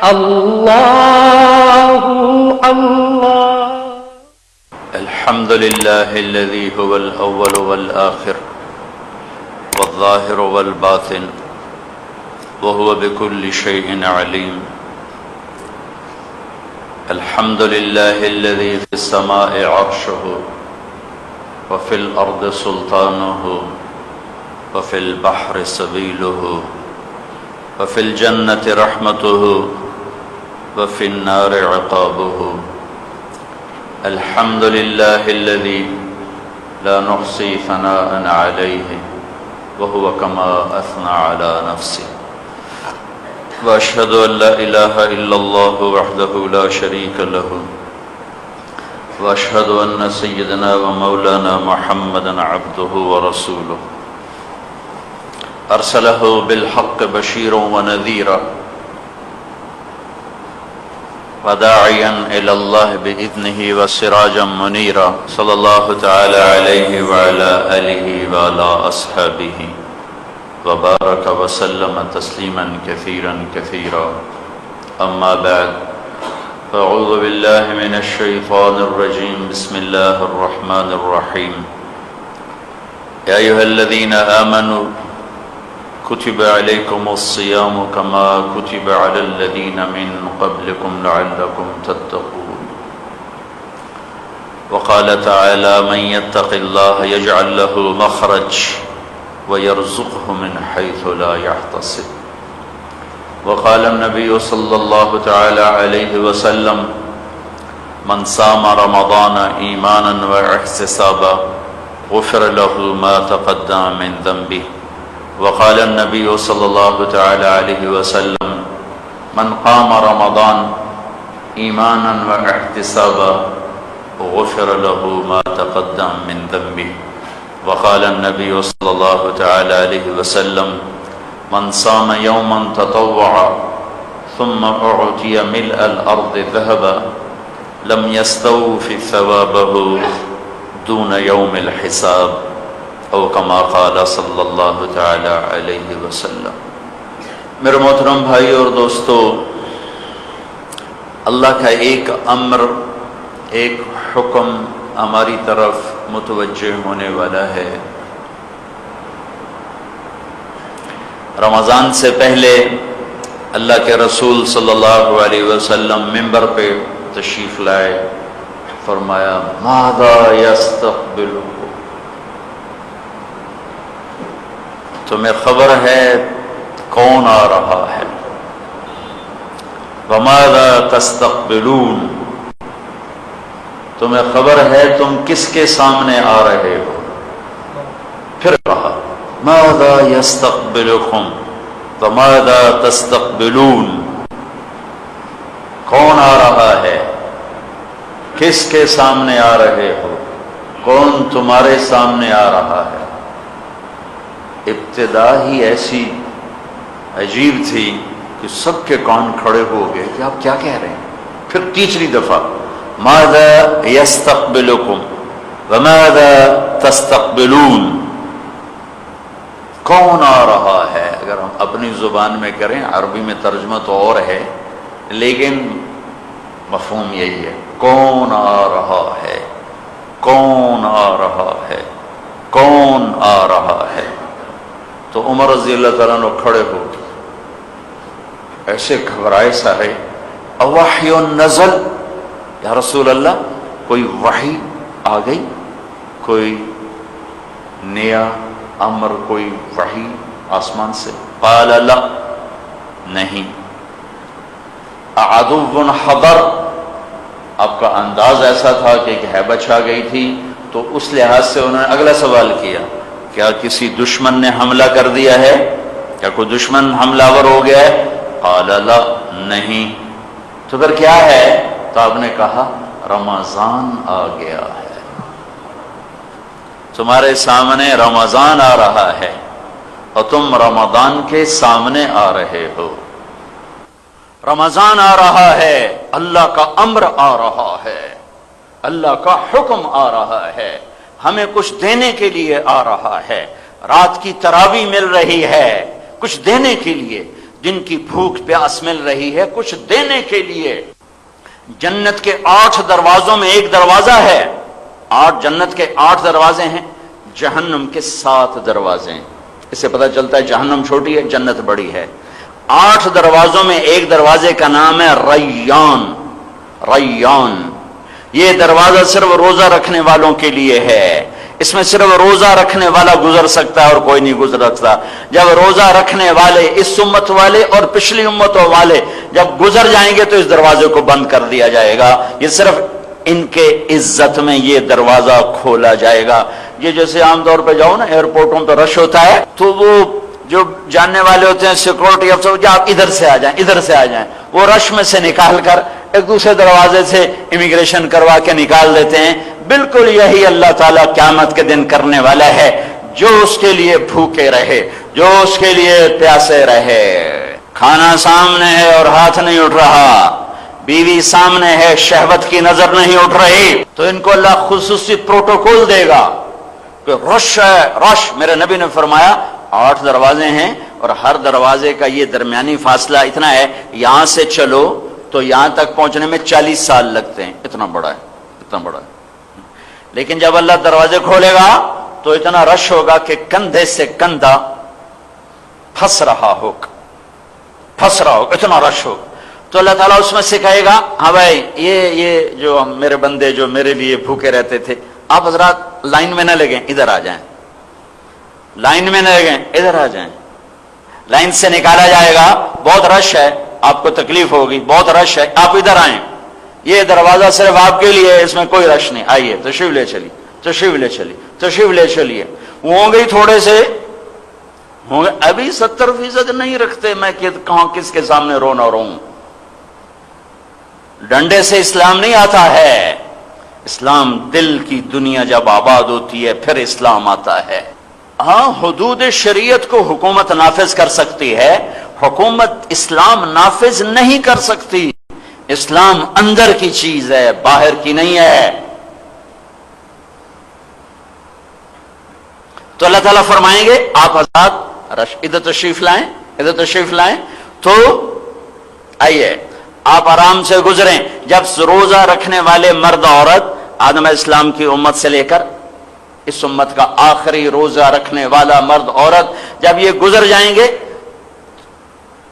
الله الله. الحمد لله الذي هو الأول والآخر والظاهر والباطن وهو بكل شيء عليم. الحمد لله الذي في السماء عرشه وفي الأرض سلطانه وفي البحر سبيله وفي الجنة رحمته وفي النار عقابه. الحمد لله الذي لا نحصي ثناء عليه وهو كما أثنى على نفسه. وأشهد أن لا إله إلا الله وحده لا شريك له وأشهد أن سيدنا ومولانا محمدا عبده ورسوله أرسله بالحق بشيرا ونذيرا وداعيا إلى الله بإذنه وسراجا منيرا صلى الله تعالى عليه وعلى آله وعلى أصحابه وبارك وسلم تسليما كثيرا كثيرا. أما بعد فأعوذ بالله من الشيطان الرجيم. بسم الله الرحمن الرحيم. يا أيها الذين آمنوا كتب عليكم الصيام كما كتب على الذين من قبلكم لعلكم تتقون. وقال تعالى من يتق الله يجعل له مخرج ويرزقه من حيث لا يحتسب. وقال النبي صلى الله تعالى عليه وسلم من صام رمضان إيمانا واحتسابا غفر له ما تقدم من ذنبه. وقال النبي صلى الله تعالى عليه وسلم من قام رمضان إيمانا واحتسابا غفر له ما تقدم من ذنبه. وقال النبي صلى الله تعالى عليه وسلم من صام يوما تطوعا ثم أعطي ملء الأرض ذهبا لم يستوف ثوابه دون يوم الحساب او کما قال صلی اللہ تعالی علیہ وسلم. میرے محترم بھائی اور دوستو، اللہ کا ایک امر، ایک حکم ہماری طرف متوجہ ہونے والا ہے. رمضان سے پہلے اللہ کے رسول صلی اللہ علیہ وسلم منبر پہ تشریف لائے، فرمایا ماذا یستقبل، تمہیں خبر ہے کون آ رہا ہے. وماذا تستقبلون، تمہیں خبر ہے تم کس کے سامنے آ رہے ہو. پھر کہا ماذا یستقبلکم وماذا تستقبلون، کون آ رہا ہے، کس کے سامنے آ رہے ہو، کون تمہارے سامنے آ رہا ہے. ابتدا ہی ایسی عجیب تھی کہ سب کے کان کھڑے ہو گئے کہ آپ کیا کہہ رہے ہیں. پھر تیسری دفعہ ماذا یستقبلکم وماذا تستقبلون، کون آ رہا ہے. اگر ہم اپنی زبان میں کریں، عربی میں ترجمہ تو اور ہے لیکن مفہوم یہی ہے، کون آ رہا ہے، کون آ رہا ہے، کون آ رہا ہے. تو عمر رضی اللہ تعالیٰ عنہ کھڑے ہو ایسے گھبرائے سارے، اوحی نزل، یا رسول اللہ کوئی وحی آ گئی، کوئی نیا امر، کوئی وحی آسمان سے. قال لا، نہیں. عدو حضر، آپ کا انداز ایسا تھا کہ ایک ہیبت چھا گئی تھی، تو اس لحاظ سے انہوں نے اگلا سوال کیا کیا کسی دشمن نے حملہ کر دیا ہے، کیا کوئی دشمن حملہ آور ہو گیا ہے. قال لا، نہیں. تو پھر کیا ہے؟ تو آپ نے کہا رمضان آ گیا ہے، تمہارے سامنے رمضان آ رہا ہے اور تم رمضان کے سامنے آ رہے ہو. رمضان آ رہا ہے، اللہ کا امر آ رہا ہے، اللہ کا حکم آ رہا ہے، ہمیں کچھ دینے کے لیے آ رہا ہے. رات کی تراویح مل رہی ہے کچھ دینے کے لیے، جن کی بھوک پیاس مل رہی ہے کچھ دینے کے لیے. جنت کے 8 دروازوں میں ایک دروازہ ہے. 8 جنت کے 8 دروازے ہیں، جہنم کے 7 دروازے ہیں. اس سے پتہ چلتا ہے جہنم چھوٹی ہے، جنت بڑی ہے. 8 دروازوں میں ایک دروازے کا نام ہے ریان. ریان یہ دروازہ صرف روزہ رکھنے والوں کے لیے ہے. اس میں صرف روزہ رکھنے والا گزر سکتا ہے اور کوئی نہیں گزر سکتا. جب روزہ رکھنے والے اس امت والے اور پچھلی امتوں والے جب گزر جائیں گے تو اس دروازے کو بند کر دیا جائے گا. یہ صرف ان کے عزت میں یہ دروازہ کھولا جائے گا. یہ جیسے عام طور پہ جاؤ نا ایئرپورٹوں پہ رش ہوتا ہے تو وہ جو جاننے والے ہوتے ہیں سیکورٹی افسر، آپ ادھر سے آ جائیں، ادھر سے آ جائیں، وہ رش میں سے نکال کر ایک دوسرے دروازے سے امیگریشن کروا کے نکال دیتے ہیں. بالکل یہی اللہ تعالیٰ قیامت کے دن کرنے والا ہے. جو اس کے لیے بھوکے رہے، جو اس کے لیے پیاسے رہے. کھانا سامنے ہے اور ہاتھ نہیں اٹھ رہا، بیوی سامنے ہے شہوت کی نظر نہیں اٹھ رہی، تو ان کو اللہ خصوصی پروٹوکول دے گا کہ رش ہے رش. میرے نبی نے فرمایا 8 دروازے ہیں اور ہر دروازے کا یہ درمیانی فاصلہ اتنا ہے، یہاں سے چلو تو یہاں تک پہنچنے میں 40 سال لگتے ہیں. اتنا بڑا ہے، اتنا بڑا ہے. لیکن جب اللہ دروازے کھولے گا تو اتنا رش ہوگا کہ کندھے سے کندھا پھنس رہا ہوگا، اتنا رش ہوگا. تو اللہ تعالیٰ اس میں سے کہے گا ہاں بھائی یہ جو میرے بندے جو میرے لیے بھوکے رہتے تھے، آپ حضرات لائن میں نہ لگیں، ادھر آ جائیں. لائن میں نہ لگیں، ادھر آ جائیں. لائن سے نکالا جائے گا، بہت رش ہے، آپ کو تکلیف ہوگی، بہت رش ہے، آپ ادھر آئیں، یہ دروازہ صرف آپ کے لیے ہے، اس میں کوئی رش نہیں، آئیے تشریف لے چلیے، تشریف لے چلیے، تشریف لے چلیے. وہ ہوں گے تھوڑے سے، ہوں گے ابھی 70% نہیں رکھتے. میں کہاں کس کے سامنے رونا روں. ڈنڈے سے اسلام نہیں آتا ہے. اسلام دل کی دنیا جب آباد ہوتی ہے پھر اسلام آتا ہے. ہاں حدود شریعت کو حکومت نافذ کر سکتی ہے، حکومت اسلام نافذ نہیں کر سکتی. اسلام اندر کی چیز ہے، باہر کی نہیں ہے. تو اللہ تعالیٰ فرمائیں گے آپ حضرات ادھر تشریف لائیں، ادھر تشریف لائیں. تو آئیے آپ آرام سے گزریں. جب روزہ رکھنے والے مرد عورت آدم علیہ السلام کی امت سے لے کر اس امت کا آخری روزہ رکھنے والا مرد عورت جب یہ گزر جائیں گے،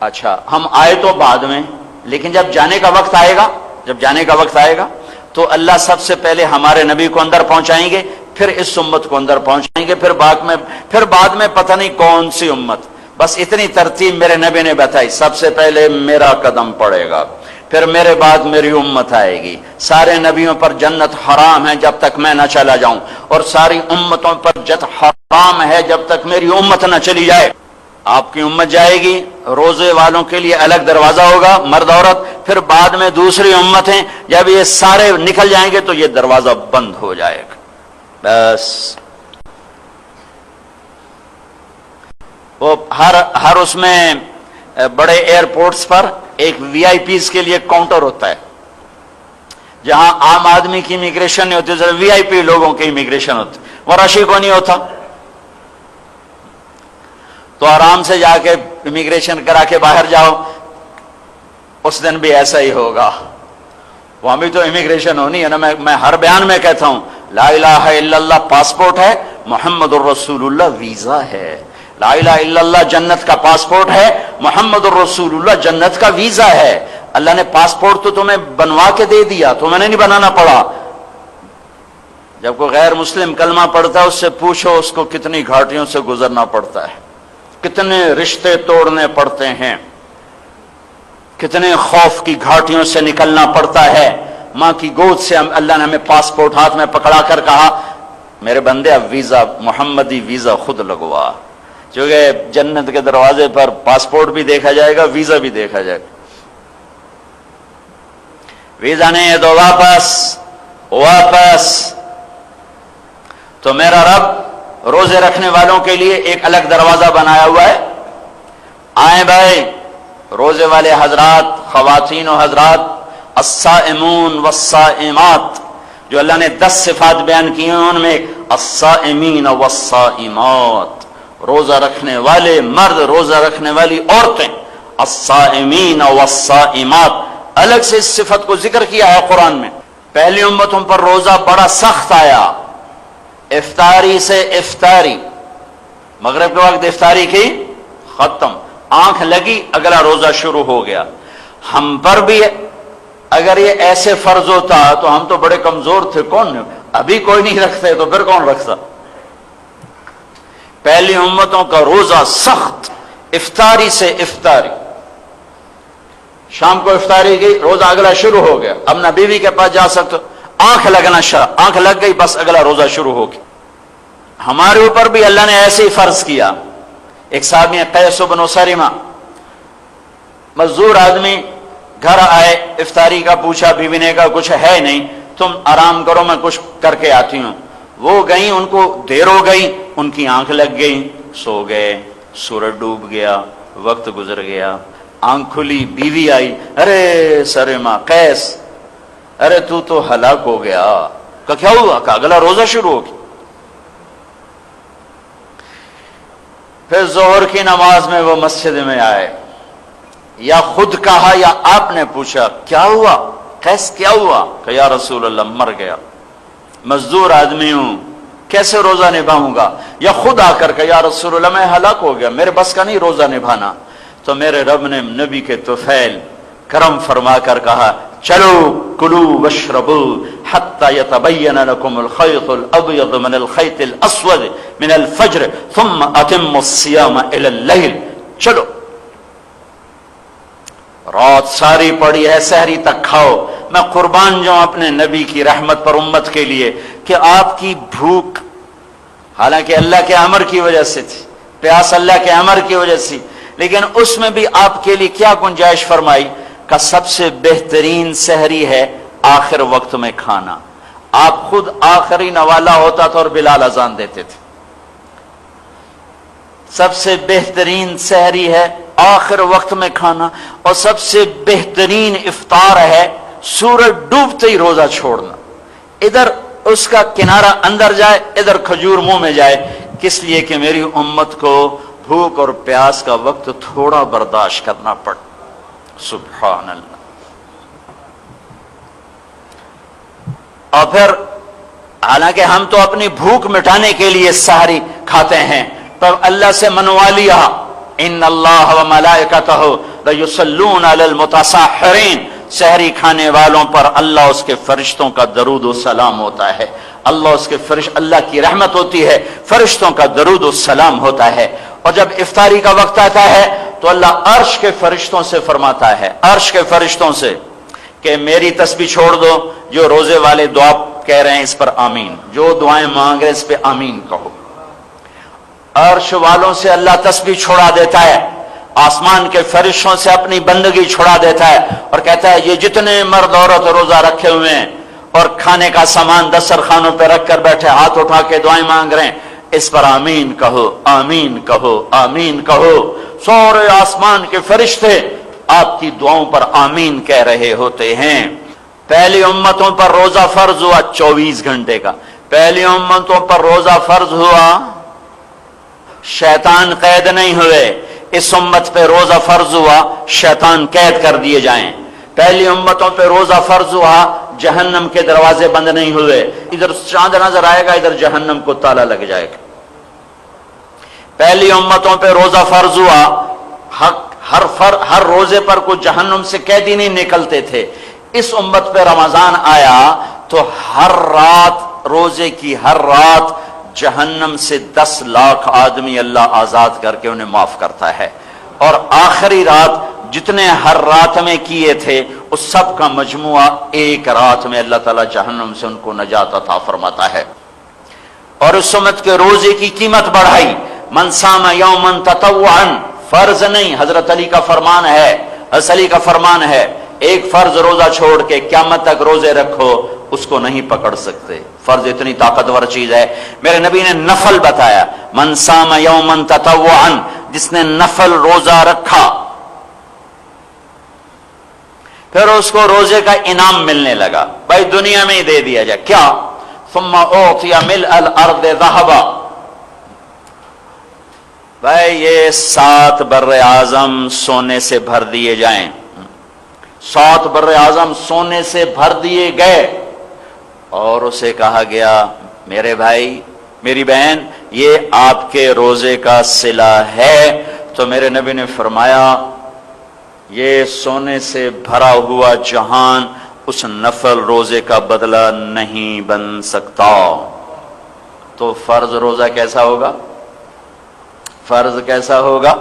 اچھا ہم آئے تو بعد میں، لیکن جب جانے کا وقت آئے گا، جب جانے کا وقت آئے گا تو اللہ سب سے پہلے ہمارے نبی کو اندر پہنچائیں گے، پھر اس امت کو اندر پہنچائیں گے، پھر بعد میں پتہ نہیں کون سی امت. بس اتنی ترتیب میرے نبی نے بتائی. سب سے پہلے میرا قدم پڑے گا، پھر میرے بعد میری امت آئے گی. سارے نبیوں پر جنت حرام ہے جب تک میں نہ چلا جاؤں، اور ساری امتوں پر جنت حرام ہے جب تک میری امت نہ چلی جائے. آپ کی امت جائے گی، روزے والوں کے لیے الگ دروازہ ہوگا مرد عورت، پھر بعد میں دوسری امتیں. جب یہ سارے نکل جائیں گے تو یہ دروازہ بند ہو جائے گا. بس وہ ہر اس میں بڑے ایئرپورٹس پر ایک وی آئی پیز کے لیے کاؤنٹر ہوتا ہے. جہاں عام آدمی کی امیگریشن نہیں ہوتی، وی آئی پی لوگوں کی امیگریشن ہوتی، وہ رشی کو نہیں ہوتا. تو آرام سے جا کے امیگریشن کرا کے باہر جاؤ. اس دن بھی ایسا ہی ہوگا، وہاں بھی تو امیگریشن ہونی ہے نا. میں ہر بیان میں کہتا ہوں لا الہ الا اللہ پاسپورٹ ہے، محمد الرسول اللہ ویزا ہے. لا الہ الا اللہ جنت کا پاسپورٹ ہے، محمد الرسول اللہ جنت کا ویزا ہے. اللہ نے پاسپورٹ تو تمہیں بنوا کے دے دیا، تمہیں نہیں بنانا پڑا. جب کوئی غیر مسلم کلمہ پڑھتا ہے اس سے پوچھو اس کو کتنی گھاٹیوں سے گزرنا پڑتا ہے، کتنے رشتے توڑنے پڑتے ہیں، کتنے خوف کی گھاٹیوں سے نکلنا پڑتا ہے. ماں کی گود سے اللہ نے ہمیں پاسپورٹ ہاتھ میں پکڑا کر کہا میرے بندے اب ویزا محمدی ویزا خود لگوا. چونکہ جنت کے دروازے پر پاسپورٹ بھی دیکھا جائے گا، ویزا بھی دیکھا جائے گا. ویزا نہیں ہے تو واپس. تو میرا رب روزے رکھنے والوں کے لیے ایک الگ دروازہ بنایا ہوا ہے. آئیں بھائی روزے والے حضرات، خواتین و حضرات، الصائمون والصائمات، جو اللہ نے 10 صفات بیان کی ہیں ان میں الصائمین والصائمات، روزہ رکھنے والے مرد، روزہ رکھنے والی عورتیں. الصائمین والصائمات، الگ سے اس صفت کو ذکر کیا ہے قرآن میں۔ پہلی امتوں پر روزہ بڑا سخت آیا، افطاری سے افطاری، مغرب کے وقت افطاری کی ختم، آنکھ لگی اگلا روزہ شروع ہو گیا۔ ہم پر بھی اگر یہ ایسے فرض ہوتا تو ہم تو بڑے کمزور تھے، کون ابھی کوئی نہیں رکھتے تو پھر کون رکھتا۔ پہلی امتوں کا روزہ سخت، افطاری سے افطاری، شام کو افطاری کی، روزہ اگلا شروع ہو گیا، اب نہ بیوی کے پاس جا سکتے، آنکھ لگنا آنکھ لگ گئی بس اگلا روزہ شروع ہو گیا۔ ہمارے اوپر بھی اللہ نے ایسے ہی فرض کیا۔ ایک صاحب نے قیس بن سریمہ، مزدور آدمی، گھر آئے، افطاری کا پوچھا، بیوی نے کہا کچھ ہے نہیں، تم آرام کرو میں کچھ کر کے آتی ہوں۔ وہ گئیں، ان کو دیر ہو گئی، ان کی آنکھ لگ گئی، سو گئے، سورج ڈوب گیا، وقت گزر گیا، آنکھ کھلی، بیوی آئی، ارے سریمہ، قیس، ارے تو ہلاک ہو گیا۔ کہ کیا ہوا؟ کہ اگلا روزہ شروع ہو گیا۔ پھر ظہر کی نماز میں وہ مسجد میں آئے، یا خود کہا یا آپ نے پوچھا کیا ہوا؟ قیس کیا ہوا؟ کہ یا رسول اللہ مر گیا، مزدور آدمی ہوں، کیسے روزہ نبھاؤں گا؟ یا خود آ کر کہ یا رسول اللہ میں ہلاک ہو گیا، میرے بس کا نہیں روزہ نبھانا۔ تو میرے رب نے نبی کے طفیل کرم فرما کر کہا چلو کلوا واشربوا حتی یتبین لکم الخیط الابیض من الخیط الاسود من الفجر ثم اتموا الصیام الی اللیل، چلو رات ساری پڑی ہے، سحری تک کھاؤ۔ میں قربان جاؤں اپنے نبی کی رحمت پر امت کے لیے کہ آپ کی بھوک حالانکہ اللہ کے امر کی وجہ سے تھی، پیاس اللہ کے امر کی وجہ سے، لیکن اس میں بھی آپ کے لیے کیا گنجائش فرمائی کہ سب سے بہترین سحری ہے آخر وقت میں کھانا۔ آپ خود آخری نوالا ہوتا تھا اور بلال اذان دیتے تھے۔ سب سے بہترین سحری ہے آخر وقت میں کھانا، اور سب سے بہترین افطار ہے سورج ڈوبتے ہی روزہ چھوڑنا۔ ادھر اس کا کنارہ اندر جائے، ادھر کھجور منہ میں جائے، کس لیے کہ میری امت کو بھوک اور پیاس کا وقت تھوڑا برداشت کرنا پڑے۔ سبحان اللہ۔ اور پھر حالانکہ ہم تو اپنی بھوک مٹانے کے لیے سحری کھاتے ہیں، تو اللہ سے منوا لیا ان اللہ وملائکتہ لیصلون علی المتسحرین، سحری کھانے والوں پر اللہ اس کے فرشتوں کا درود و سلام ہوتا ہے، اللہ کی رحمت ہوتی ہے، فرشتوں کا درود و سلام ہوتا ہے۔ اور جب افطاری کا وقت آتا ہے تو اللہ عرش کے فرشتوں سے فرماتا ہے، عرش کے فرشتوں سے کہ میری تسبیح چھوڑ دو، جو روزے والے دعا کہہ رہے ہیں اس پر آمین، جو دعائیں مانگ رہے ہیں اس پہ آمین کہو۔ عرش والوں سے اللہ تسبیح چھوڑا دیتا ہے، آسمان کے فرشتوں سے اپنی بندگی چھوڑا دیتا ہے، اور کہتا ہے یہ جتنے مرد عورت روزہ رکھے ہوئے ہیں اور کھانے کا سامان دسترخوانوں پہ رکھ کر بیٹھے، ہاتھ اٹھا کے دعائیں مانگ رہے ہیں، اس پر آمین کہو، آمین کہو، آمین کہو۔ سورے آسمان کے فرشتے آپ کی دعاؤں پر آمین کہہ رہے ہوتے ہیں۔ پہلی امتوں پر روزہ فرض ہوا 24 گھنٹے کا، پہلی امتوں پر روزہ فرض ہوا، شیطان قید نہیں ہوئے۔ اس امت پہ روزہ فرض ہوا شیطان قید کر دیے جائیں۔ پہلی امتوں پہ روزہ فرض ہوا جہنم کے دروازے بند نہیں ہوئے، ادھر چاند نظر آئے گا ادھر جہنم کو تالا لگ جائے گا۔ پہلی امتوں پہ روزہ فرض ہوا، ہر روزے پر کوئی جہنم سے قیدی نہیں نکلتے تھے۔ اس امت پہ رمضان آیا تو ہر رات، روزے کی ہر رات جہنم سے 10 لاکھ آدمی اللہ آزاد کر کے انہیں معاف کرتا ہے، اور آخری رات جتنے ہر رات میں کیے تھے اس سب کا مجموعہ ایک رات میں اللہ تعالیٰ جہنم سے ان کو نجات عطا فرماتا ہے۔ اور اس امت کے روزے کی قیمت بڑھائی، من صام یوما تطوعا، فرض نہیں، حضرت علی کا فرمان ہے، حضرت علی کا فرمان ہے ایک فرض روزہ چھوڑ کے قیامت تک روزے رکھو، اس کو نہیں پکڑ سکتے۔ فرض اتنی طاقتور چیز ہے۔ میرے نبی نے نفل بتایا، من صام یوما تطوعا، جس نے نفل روزہ رکھا پھر اس کو روزے کا انعام ملنے لگا، بھائی دنیا میں ہی دے دیا جائے، کیا؟ ثم اعطی ملء الارض ذهبا، بھائی یہ 7 بر اعظم سونے سے بھر دیے جائیں، 7 بر اعظم سونے سے بھر دیے گئے، اور اسے کہا گیا میرے بھائی میری بہن یہ آپ کے روزے کا صلہ ہے، تو میرے نبی نے فرمایا یہ سونے سے بھرا ہوا جہان اس نفل روزے کا بدلہ نہیں بن سکتا۔ تو فرض روزہ کیسا ہوگا؟ فرض کیسا ہوگا؟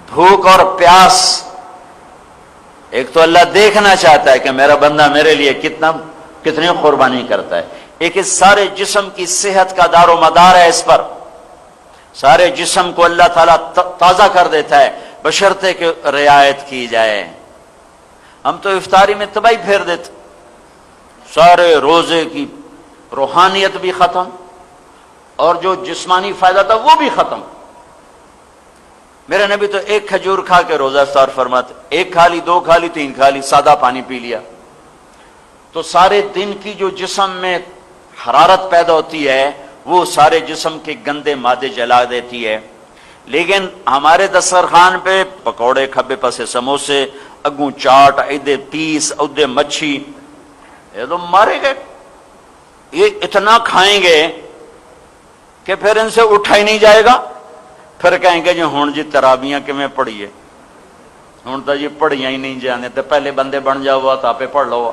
بھوک اور پیاس، ایک تو اللہ دیکھنا چاہتا ہے کہ میرا بندہ میرے لیے کتنی قربانی کرتا ہے، ایک اس سارے جسم کی صحت کا دار و مدار ہے اس پر، سارے جسم کو اللہ تعالیٰ تازہ کر دیتا ہے بشرطے کہ رعایت کی جائے۔ ہم تو افطاری میں تباہی پھیر دیتے، سارے روزے کی روحانیت بھی ختم اور جو جسمانی فائدہ تھا وہ بھی ختم۔ میرے نبی تو 1 کھجور کھا کے روزہ افطار فرماتے، 1 کھا لی، 2 کھا لی، 3 کھا لی، سادہ پانی پی لیا، تو سارے دن کی جو جسم میں حرارت پیدا ہوتی ہے وہ سارے جسم کے گندے مادے جلا دیتی ہے۔ لیکن ہمارے دسترخوان پہ پکوڑے، کھبے پسے سموسے، اگوں چاٹ، ادھے پیس، ادھے مچھی، یہ تو مارے گئے، یہ اتنا کھائیں گے کہ پھر ان سے اٹھا ہی نہیں جائے گا، پھر کہیں گے جی ہون جی تراویاں کیویں پڑھیے، ہون تو جی پڑھیاں ہی نہیں جانے، تو پہلے بندے بن جاؤ تو آپ پڑھ لو،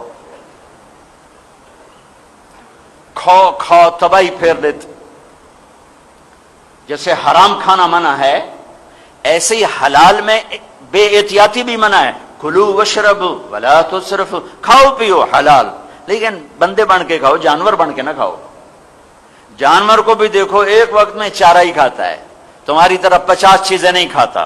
کھاؤ کھاؤ تباہی پھیر دیتے۔ جیسے حرام کھانا منع ہے ایسے ہی حلال میں بے احتیاطی بھی منع ہے، کلو وشربوا ولا تسرفوا، کھاؤ پیو حلال، لیکن بندے بن کے کھاؤ، جانور بن کے نہ کھاؤ۔ جانور کو بھی دیکھو ایک وقت میں چارہ ہی کھاتا ہے، تمہاری طرف 50 چیزیں نہیں کھاتا،